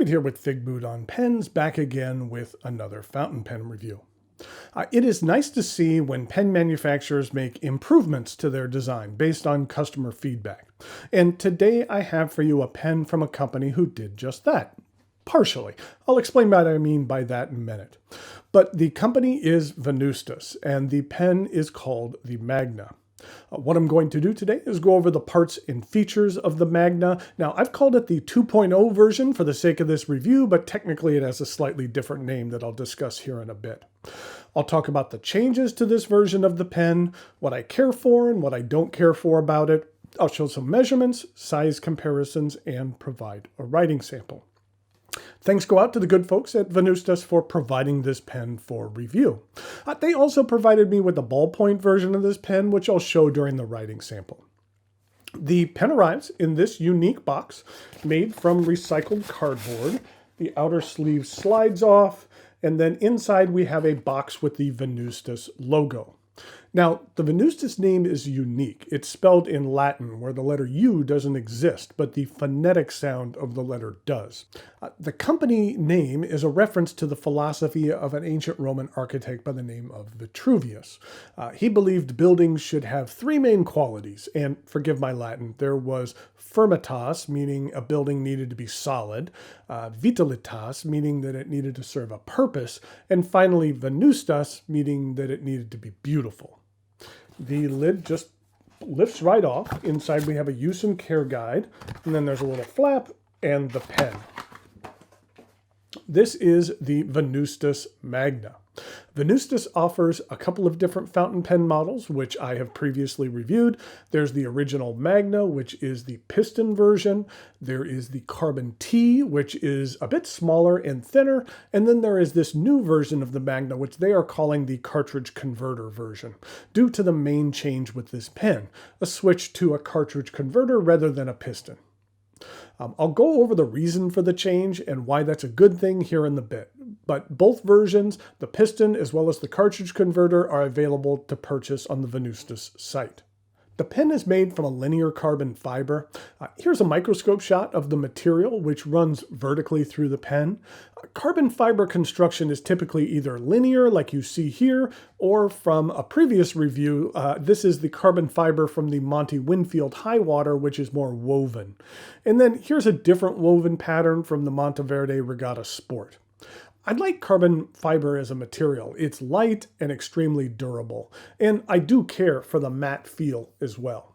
David here with Figboot on Pens, back again with another fountain pen review. It is nice to see when pen manufacturers make improvements to their design based on customer feedback. And today I have for you a pen from a company who did just that. Partially. I'll explain what I mean by that in a minute. But the company is Venvstas, and the pen is called the Magna. What I'm going to do today is go over the parts and features of the Magna. Now, I've called it the 2.0 version for the sake of this review, but technically it has a slightly different name that I'll discuss here in a bit. I'll talk about the changes to this version of the pen, what I care for and what I don't care for about it. I'll show some measurements, size comparisons, and provide a writing sample. Thanks go out to the good folks at Venvstas for providing this pen for review. They also provided me with a ballpoint version of this pen, which I'll show during the writing sample. The pen arrives in this unique box made from recycled cardboard. The outer sleeve slides off, and then inside we have a box with the Venvstas logo. Now, the Venvstas name is unique. It's spelled in Latin, where the letter U doesn't exist, but the phonetic sound of the letter does. The company name is a reference to the philosophy of an ancient Roman architect by the name of Vitruvius. He believed buildings should have three main qualities, and forgive my Latin, there was firmitas, meaning a building needed to be solid, vitalitas, meaning that it needed to serve a purpose, and finally Venvstas, meaning that it needed to be beautiful. The lid just lifts right off. Inside we have a use and care guide, and then there's a little flap and the pen. This is the Venvstas Magna. Venvstas offers a couple of different fountain pen models, which I have previously reviewed. There's the original Magna, which is the piston version. There is the Carbon T, which is a bit smaller and thinner. And then there is this new version of the Magna, which they are calling the cartridge converter version, due to the main change with this pen, a switch to a cartridge converter rather than a piston. I'll go over the reason for the change and why that's a good thing here in the bit. But both versions, the piston as well as the cartridge converter, are available to purchase on the Venvstas site. The pen is made from a linear carbon fiber. Here's a microscope shot of the material, which runs vertically through the pen. Carbon fiber construction is typically either linear, like you see here, or from a previous review, this is the carbon fiber from the Monty Winfield Highwater, which is more woven. And then here's a different woven pattern from the Monteverde Regatta Sport. I like carbon fiber as a material. It's light and extremely durable, and I do care for the matte feel as well.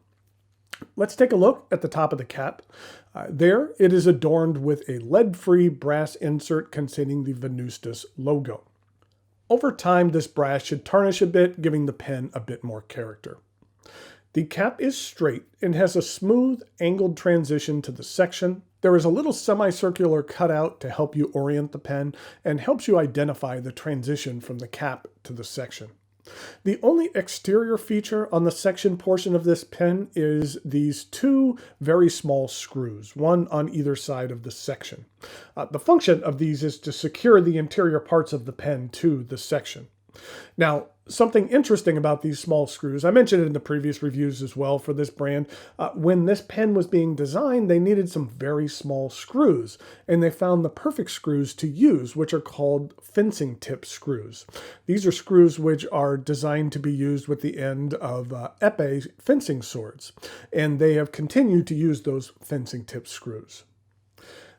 Let's take a look at the top of the cap. There, it is adorned with a lead-free brass insert containing the Venvstas logo. Over time, this brass should tarnish a bit, giving the pen a bit more character. The cap is straight and has a smooth, angled transition to the section. There is a little semicircular cutout to help you orient the pen and helps you identify the transition from the cap to the section. The only exterior feature on the section portion of this pen is these two very small screws, one on either side of the section. The function of these is to secure the interior parts of the pen to the section. Now, something interesting about these small screws, I mentioned it in the previous reviews as well for this brand, when this pen was being designed, they needed some very small screws, and they found the perfect screws to use, which are called fencing tip screws. These are screws which are designed to be used with the end of épée fencing swords, and they have continued to use those fencing tip screws.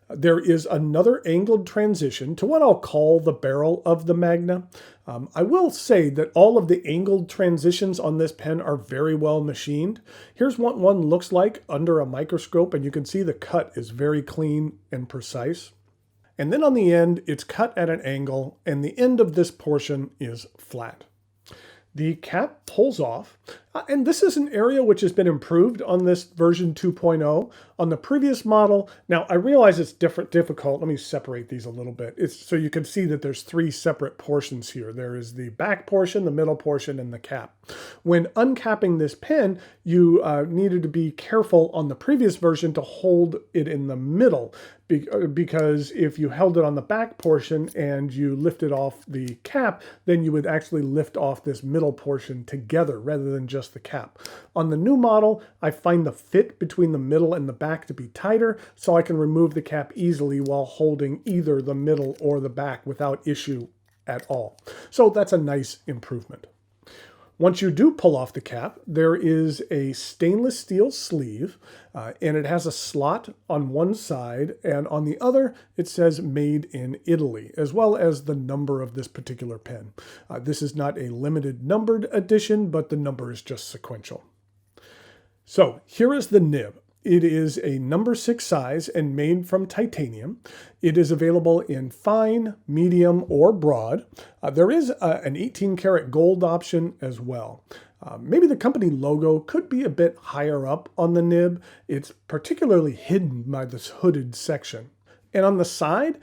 There is another angled transition to what I'll call the barrel of the Magna. I will say that all of the angled transitions on this pen are very well machined. Here's what one looks like under a microscope, and you can see the cut is very clean and precise. And then on the end, it's cut at an angle, and the end of this portion is flat. The cap pulls off, and this is an area which has been improved on this version 2.0. On the previous model, now I realize it's difficult. Let me separate these a little bit. So you can see that there's three separate portions here. There is the back portion, the middle portion, and the cap. When uncapping this pen, you needed to be careful on the previous version to hold it in the middle, because if you held it on the back portion and you lifted off the cap, then you would actually lift off this middle portion together rather than just just the cap. On the new model, I find the fit between the middle and the back to be tighter, so I can remove the cap easily while holding either the middle or the back without issue at all. So that's a nice improvement. Once you do pull off the cap, there is a stainless steel sleeve, and it has a slot on one side, and on the other it says Made in Italy, as well as the number of this particular pen. This is not a limited numbered edition, but the number is just sequential. So here is the nib. It is a number 6 size and made from titanium. It is available in fine, medium, or broad. There is an 18 karat gold option as well. Maybe the company logo could be a bit higher up on the nib. It's particularly hidden by this hooded section. And on the side,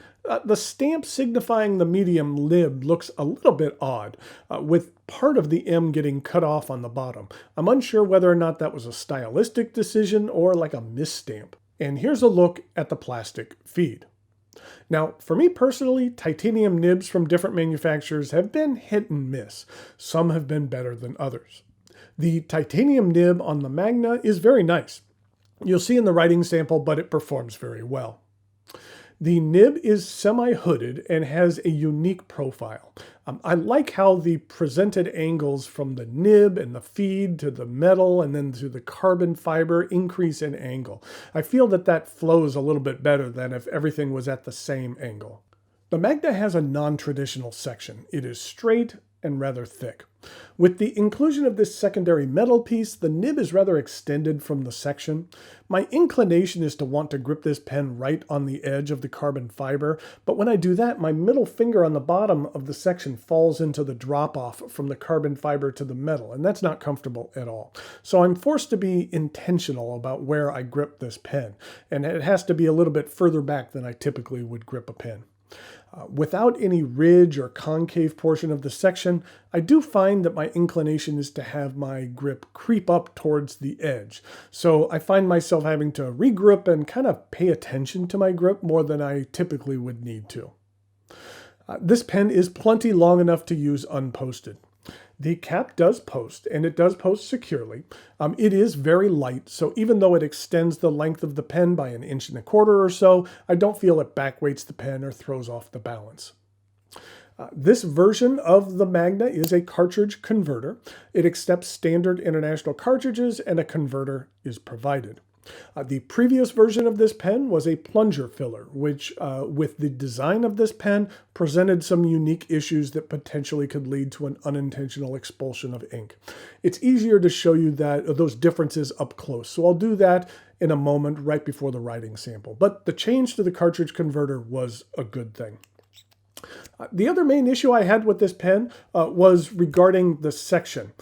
the stamp signifying the medium nib looks a little bit odd, with part of the M getting cut off on the bottom. I'm unsure whether or not that was a stylistic decision or like a misstamp. And here's a look at the plastic feed. Now, for me personally, titanium nibs from different manufacturers have been hit and miss. Some have been better than others. The titanium nib on the Magna is very nice. You'll see in the writing sample, but it performs very well. The nib is semi-hooded and has a unique profile. I like how the presented angles from the nib and the feed to the metal and then to the carbon fiber increase in angle. I feel that that flows a little bit better than if everything was at the same angle. The Magna has a non-traditional section. It is straight and rather thick. With the inclusion of this secondary metal piece, the nib is rather extended from the section. My inclination is to want to grip this pen right on the edge of the carbon fiber, but when I do that, my middle finger on the bottom of the section falls into the drop-off from the carbon fiber to the metal, and that's not comfortable at all. So I'm forced to be intentional about where I grip this pen, and it has to be a little bit further back than I typically would grip a pen. Without any ridge or concave portion of the section, I do find that my inclination is to have my grip creep up towards the edge. So I find myself having to regrip and kind of pay attention to my grip more than I typically would need to. This pen is plenty long enough to use unposted. The cap does post, and it does post securely. It is very light, so even though it extends the length of the pen by 1.25 inches or so, I don't feel it backweights the pen or throws off the balance. This version of the Magna is a cartridge converter. It accepts standard international cartridges, and a converter is provided. The previous version of this pen was a plunger filler, which, with the design of this pen, presented some unique issues that potentially could lead to an unintentional expulsion of ink. It's easier to show you those differences up close, so I'll do that in a moment right before the writing sample. But the change to the cartridge converter was a good thing. The other main issue I had with this pen was regarding the section.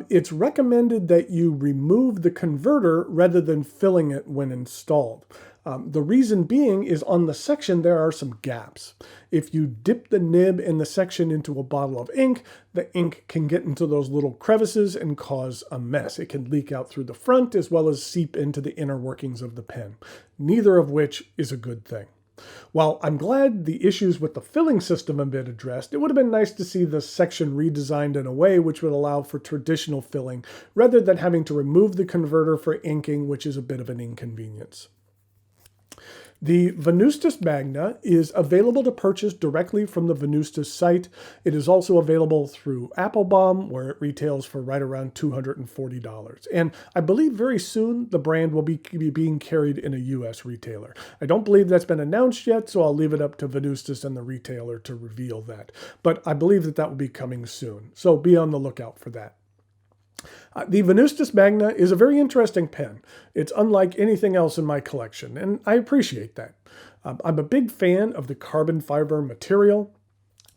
It's recommended that you remove the converter rather than filling it when installed. The reason being is on the section there are some gaps. If you dip the nib in the section into a bottle of ink, the ink can get into those little crevices and cause a mess. It can leak out through the front as well as seep into the inner workings of the pen, neither of which is a good thing. While I'm glad the issues with the filling system have been addressed, it would have been nice to see the section redesigned in a way which would allow for traditional filling, rather than having to remove the converter for inking, which is a bit of an inconvenience. The Venvstas Magna is available to purchase directly from the Venvstas site. It is also available through Applebaum, where it retails for right around $240. And I believe very soon the brand will be being carried in a US retailer. I don't believe that's been announced yet, so I'll leave it up to Venvstas and the retailer to reveal that. But I believe that will be coming soon, so be on the lookout for that. The Venvstas Magna is a very interesting pen. It's unlike anything else in my collection, and I appreciate that. I'm a big fan of the carbon fiber material.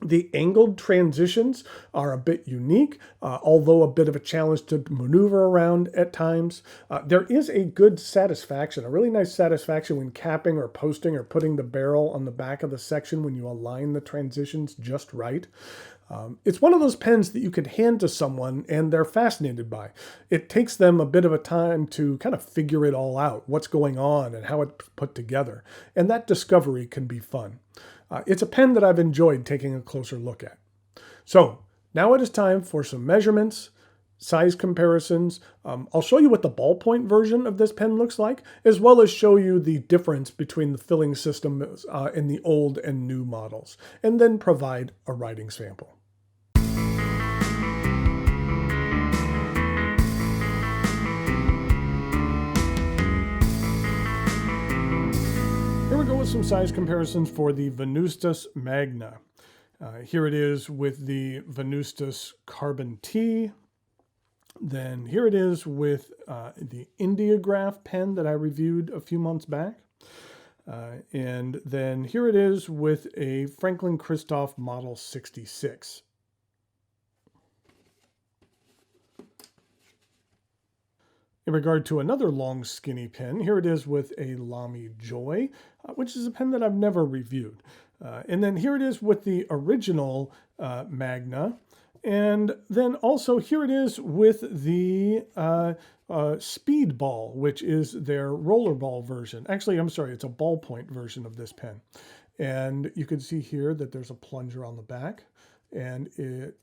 The angled transitions are a bit unique, although a bit of a challenge to maneuver around at times. There is a good satisfaction, a really nice satisfaction when capping or posting or putting the barrel on the back of the section when you align the transitions just right. It's one of those pens that you could hand to someone and they're fascinated by. It takes them a bit of a time to kind of figure it all out, what's going on and how it's put together. And that discovery can be fun. It's a pen that I've enjoyed taking a closer look at. So now it is time for some measurements size comparisons. I'll show you what the ballpoint version of this pen looks like, as well as show you the difference between the filling system in the old and new models, and then provide a writing sample. Here we go with some size comparisons for the Venvstas Magna. Here it is with the Venvstas Carbon T. Then here it is with the Indiagraph pen that I reviewed a few months back. And then here it is with a Franklin Christoph Model 66. In regard to another long skinny pen, here it is with a Lamy Joy, which is a pen that I've never reviewed. And then here it is with the original Magna. And then also here it is with the Speedball, which is their rollerball version. Actually, I'm sorry, it's a ballpoint version of this pen. And you can see here that there's a plunger on the back, and it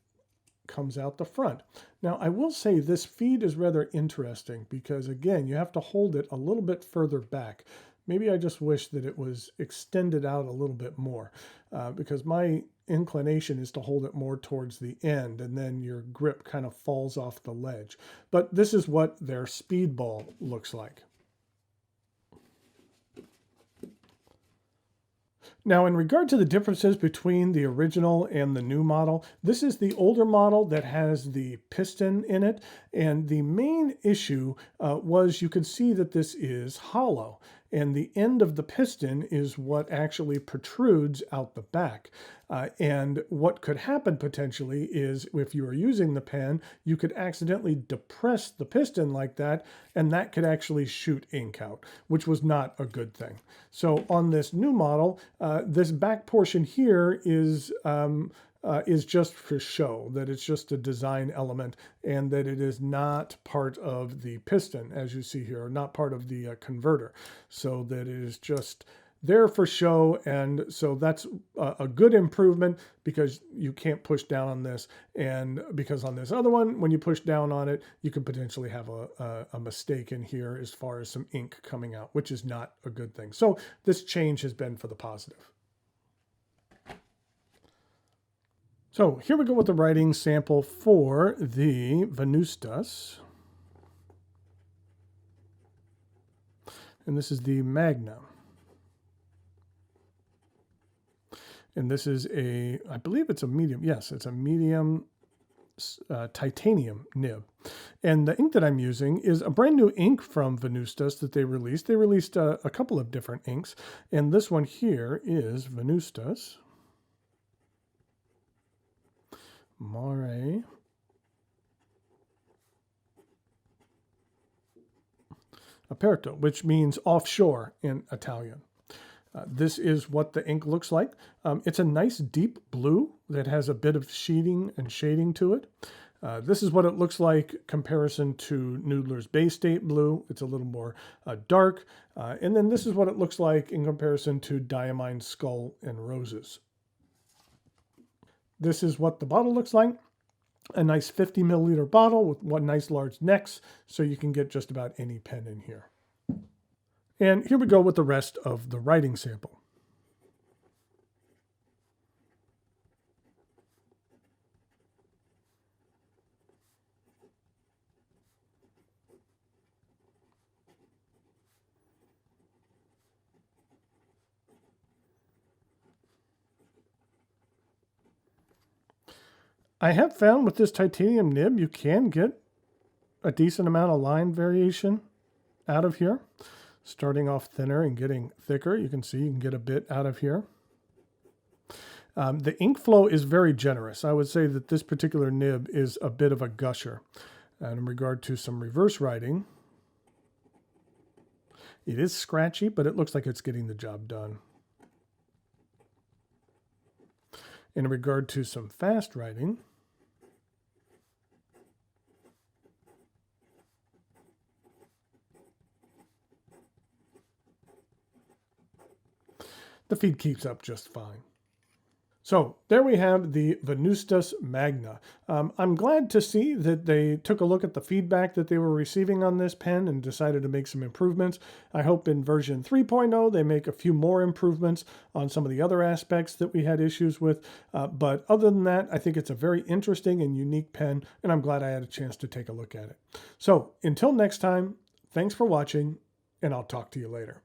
comes out the front. Now, I will say this feed is rather interesting because, again, you have to hold it a little bit further back. Maybe I just wish that it was extended out a little bit more because my inclination is to hold it more towards the end, and then your grip kind of falls off the ledge. But this is what their Speedball looks like. Now, in regard to the differences between the original and the new model, this is the older model that has the piston in it. And the main issue was you could see that this is hollow. And the end of the piston is what actually protrudes out the back. And what could happen potentially is if you are using the pen, you could accidentally depress the piston like that, and that could actually shoot ink out, which was not a good thing. So on this new model, this back portion here is just for show, that it's just a design element and that it is not part of the piston, as you see here, or not part of the converter. So that it is just there for show, and so that's a good improvement because you can't push down on this, and because on this other one, when you push down on it, you could potentially have a mistake in here as far as some ink coming out, which is not a good thing. So this change has been for the positive. So here we go with the writing sample for the Venvstas. And this is the Magna. And this is I believe it's a medium. Yes, it's a medium titanium nib. And the ink that I'm using is a brand new ink from Venvstas that they released. They released a couple of different inks. And this one here is Venvstas Mare Aperto, which means offshore in Italian. This is what the ink looks like. It's a nice deep blue that has a bit of sheeting and shading to it. This is what it looks like comparison to Noodler's Bay State Blue. It's a little more dark. And then this is what it looks like in comparison to Diamine Skull and Roses. This is what the bottle looks like. A nice 50 milliliter bottle with one nice large necks, so you can get just about any pen in here. And here we go with the rest of the writing sample. I have found with this titanium nib, you can get a decent amount of line variation out of here. Starting off thinner and getting thicker, you can see you can get a bit out of here. The ink flow is very generous. I would say that this particular nib is a bit of a gusher. And in regard to some reverse writing, it is scratchy, but it looks like it's getting the job done. In regard to some fast writing, the feed keeps up just fine. So there we have the Venvstas Magna. I'm glad to see that they took a look at the feedback that they were receiving on this pen and decided to make some improvements. I hope in version 3.0 they make a few more improvements on some of the other aspects that we had issues with. But other than that, I think it's a very interesting and unique pen, and I'm glad I had a chance to take a look at it. So until next time, thanks for watching, and I'll talk to you later.